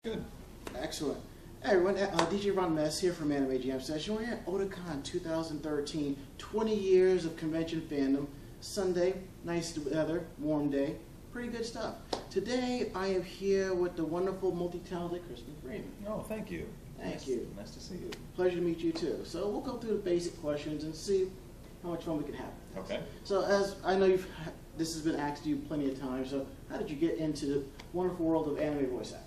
Good. Excellent. Hey everyone, DJ Ranma S here from Anime Jam Session. We're here at Otakon 2013, 20 years of convention fandom. Sunday, nice weather, warm day, pretty good stuff. Today I am here with the wonderful, multi-talented Crispin Freeman. Oh, thank you. Thank you. Nice to see you. Pleasure to meet you too. So we'll go through the basic questions and see how much fun we can have. Okay. So as I know this has been asked you plenty of times, so how did you get into the wonderful world of anime voice acting?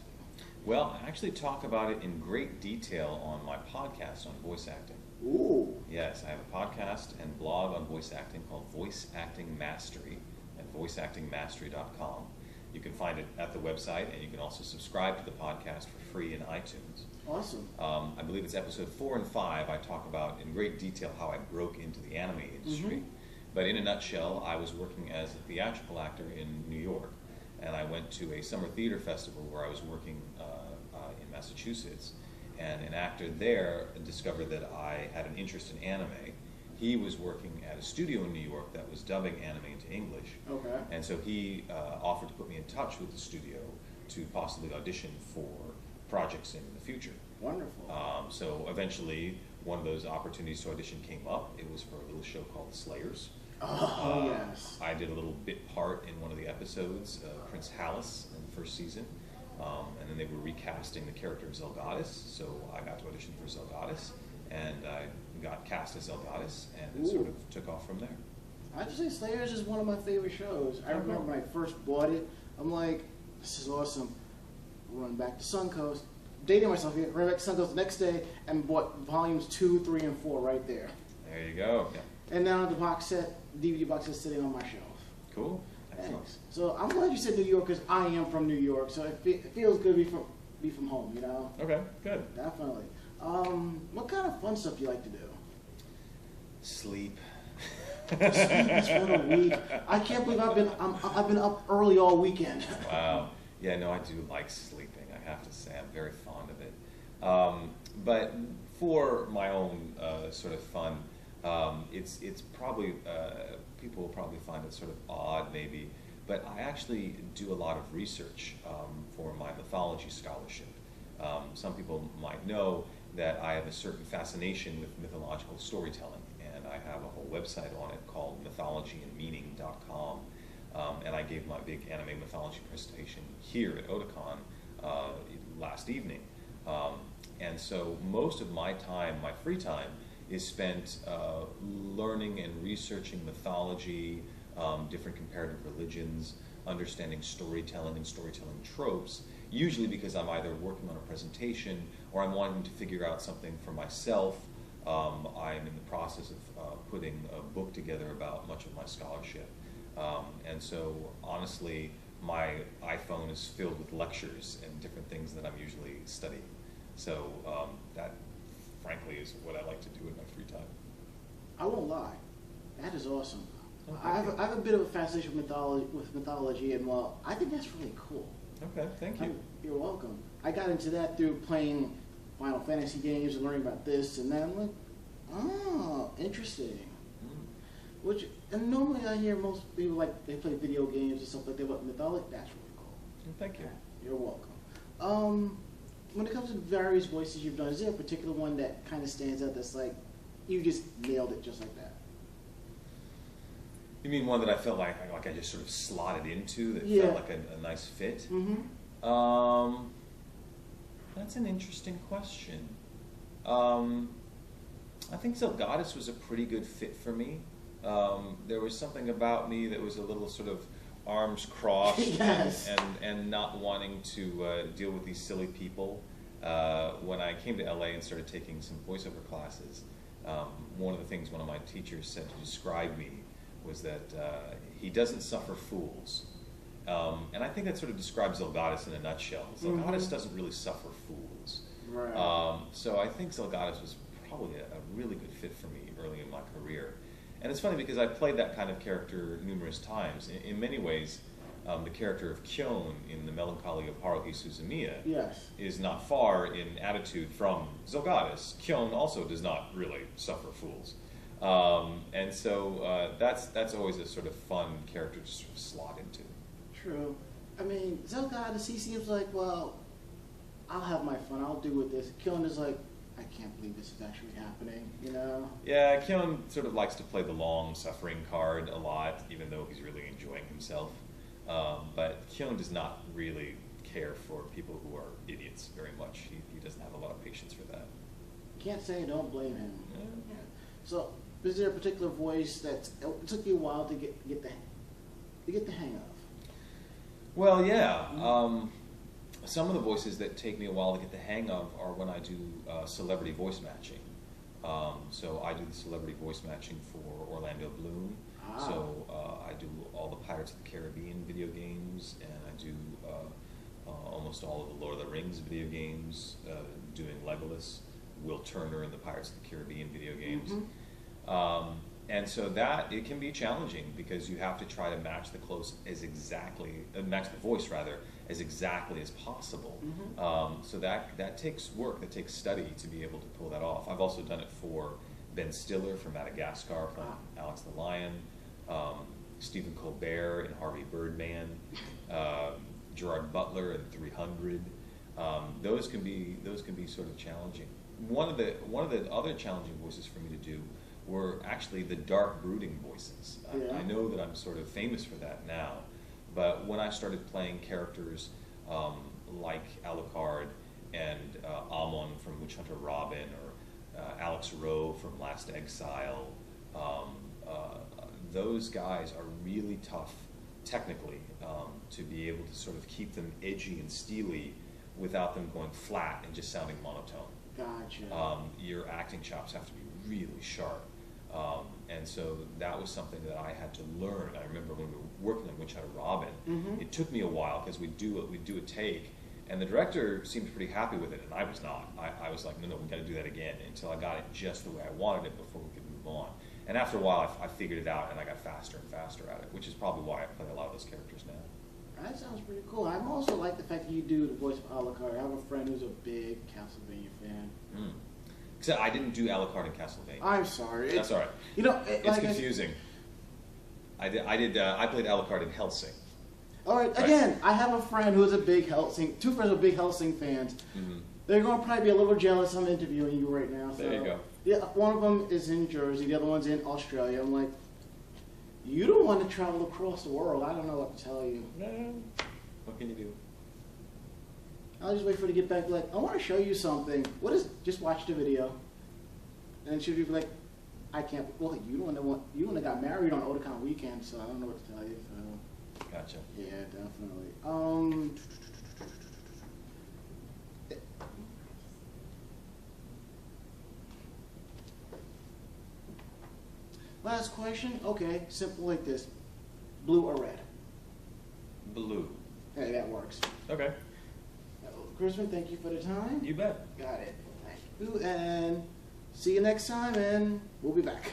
Well, I actually talk about it in great detail on my podcast on voice acting. Ooh. Yes, I have a podcast and blog on voice acting called Voice Acting Mastery at voiceactingmastery.com. You can find it at the website, and you can also subscribe to the podcast for free in iTunes. Awesome. I believe it's episode 4 and 5. I talk about in great detail how I broke into the anime industry. Mm-hmm. But in a nutshell, I was working as a theatrical actor in New York, and I went to a summer theater festival where I was working in Massachusetts, and an actor there discovered that I had an interest in anime. He was working at a studio in New York that was dubbing anime into English. Okay. And so he offered to put me in touch with the studio to possibly audition for projects in the future. Wonderful. So eventually, one of those opportunities to audition came up. It was for a little show called The Slayers. Oh, yes. I did a little bit part in one of the episodes, Prince Hallis, in the first season. And then they were recasting the character of Zelgadis, so I got to audition for Zelgadis, and I got cast as Zelgadis, and it sort of took off from there. I have to say, Slayers is one of my favorite shows. I remember when I first bought it, I'm like, this is awesome. Run back to Suncoast, dating myself here, ran back to Suncoast the next day, and bought volumes 2, 3, and 4 right there. There you go. Yeah. And now the box set, DVD box set, sitting on my shelf. Cool. Excellent. Thanks. So I'm glad you said New York, because I am from New York, so it feels good to be from home, you know? Okay, good. Definitely. What kind of fun stuff do you like to do? Sleep. Sleep for a week. I can't believe I've been up early all weekend. Wow. Yeah, no, I do like sleeping. I have to say, I'm very fond of it. But for my own sort of fun, it's probably people will probably find it sort of odd, maybe. But I actually do a lot of research for my mythology scholarship. Some people might know that I have a certain fascination with mythological storytelling, and I have a whole website on it called mythologyandmeaning.com. And I gave my big anime mythology presentation here at Otakon last evening. And so most of my time, my free time, is spent learning and researching mythology, different comparative religions, understanding storytelling and storytelling tropes, usually because I'm either working on a presentation or I'm wanting to figure out something for myself. I'm in the process of putting a book together about much of my scholarship. And so, honestly, my iPhone is filled with lectures and different things that I'm usually studying. So that, frankly, is what I like to do in my free time. I won't lie. That is awesome. Oh, I have a bit of a fascination with mythology, and well, I think that's really cool. Okay, thank you. You're welcome. I got into that through playing Final Fantasy games and learning about this and that. I'm like, oh, interesting. And normally I hear most people they play video games and stuff like that, but mythology, that's really cool. Thank you. You're welcome. When it comes to various voices you've done, is there a particular one that kind of stands out that's like, you just nailed it just like that? You mean one that I felt like I just sort of slotted into, that Yeah. felt like a nice fit? Mm-hmm. That's an interesting question. I think Zelgadis was a pretty good fit for me. There was something about me that was a little sort of arms crossed Yes. and not wanting to deal with these silly people. When I came to LA and started taking some voiceover classes, one of the things one of my teachers said to describe me was that he doesn't suffer fools. And I think that sort of describes Zelgadis in a nutshell. Zelgadis doesn't really suffer fools. Right. So I think Zelgadis was probably a really good fit for me early in my career. And it's funny because I played that kind of character numerous times. In many ways, the character of Kyon in The Melancholy of Haruhi Suzumiya is not far in attitude from Zelgadis. Kyon also does not really suffer fools. And so that's always a sort of fun character to sort of slot into. True. I mean, Zelgadis, he seems like, well, I'll have my fun. I'll do with this. Killen is like, I can't believe this is actually happening. You know? Yeah, Killen sort of likes to play the long suffering card a lot, even though he's really enjoying himself. But Killen does not really care for people who are idiots very much. He doesn't have a lot of patience for that. Can't say I don't blame him. Yeah. So, is there a particular voice that it took you a while to get the hang of? Well, yeah. Some of the voices that take me a while to get the hang of are when I do celebrity voice matching. So I do the celebrity voice matching for Orlando Bloom. Ah. So I do all the Pirates of the Caribbean video games, and I do almost all of the Lord of the Rings video games, doing Legolas, Will Turner in the Pirates of the Caribbean video games. Mm-hmm. And so that, it can be challenging because you have to try to match the match the voice rather, as exactly as possible. Mm-hmm. So that takes work, that takes study to be able to pull that off. I've also done it for Ben Stiller from Madagascar, playing Alex the Lion, Stephen Colbert in Harvey Birdman, Gerard Butler in 300. Those can be sort of challenging. One of the other challenging voices for me to do were actually the dark, brooding voices. Yeah. I know that I'm sort of famous for that now, but when I started playing characters like Alucard and Amon from Witch Hunter Robin, or Alex Rowe from Last Exile, those guys are really tough technically to be able to sort of keep them edgy and steely without them going flat and just sounding monotone. Gotcha. Your acting chops have to be really sharp. And so that was something that I had to learn. I remember when we were working on Witch Hunter Robin, Mm-hmm. it took me a while because we'd do a take, and the director seemed pretty happy with it, and I was not. I was like, no, we got to do that again, until I got it just the way I wanted it before we could move on. And after a while, I figured it out, and I got faster and faster at it, which is probably why I play a lot of those characters now. That sounds pretty cool. I also like the fact that you do the voice of Alucard. I have a friend who's a big Castlevania fan. Except I didn't do Alucard in Castlevania. I'm sorry. That's all right. You know, It's confusing. I played Alucard in Hellsing. All right. Again, I have a friend who's a big Hellsing. Two friends are big Hellsing fans. Mm-hmm. They're going to probably be a little jealous I'm interviewing you right now. So. There you go. Yeah, one of them is in Jersey. The other one's in Australia. I'm like, you don't want to travel across the world. I don't know what to tell you. No. What can you do? I'll just wait for her to get back. Like, I want to show you something. What is? Just watch the video. And she'll be like, I can't. Well, you don't got married on Otakon weekend, so I don't know what to tell you. So. Gotcha. Yeah, definitely. Last question. Okay, simple like this: blue or red? Blue. Hey, that works. Okay. Crispin, thank you for the time. You bet. Got it. Thank you, and see you next time, and we'll be back.